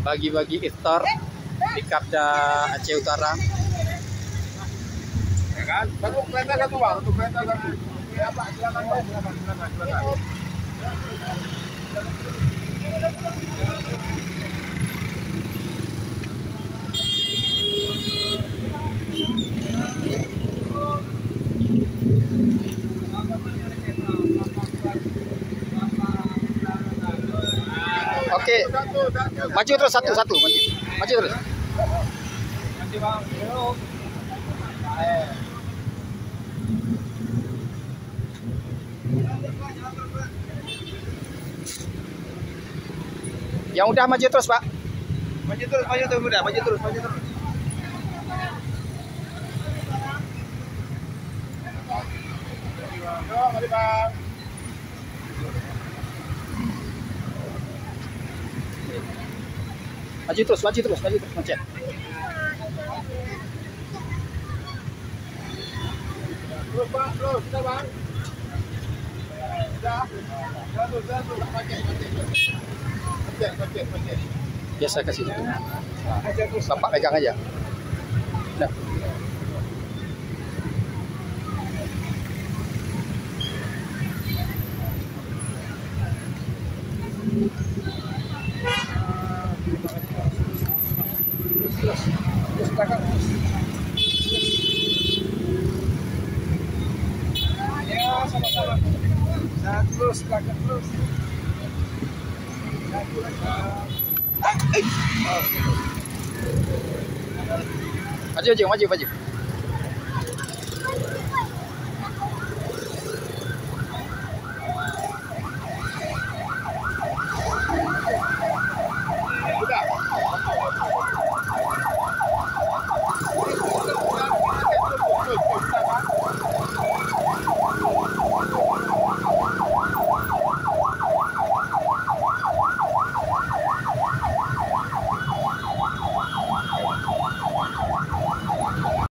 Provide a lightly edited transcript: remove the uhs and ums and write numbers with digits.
Bagi-bagi iftar di Kapda Aceh Utara. Ya kan? Satu kereta satu bang, satu kereta satu. Ya Pak, silakan Pak, silakan. Oke, maju terus satu-satu, maju terus. Maju bang. Yang udah maju terus, Pak. Maju terus udah, maju terus. Mari bang. Maju terus, Macet. Terus bang, terus, kita bang. Sudah. Macet. Biasa kasih. Bapak pegang aja. Nah. Terus belakang. Ya, sama-sama. Terus belakang terus. Maju.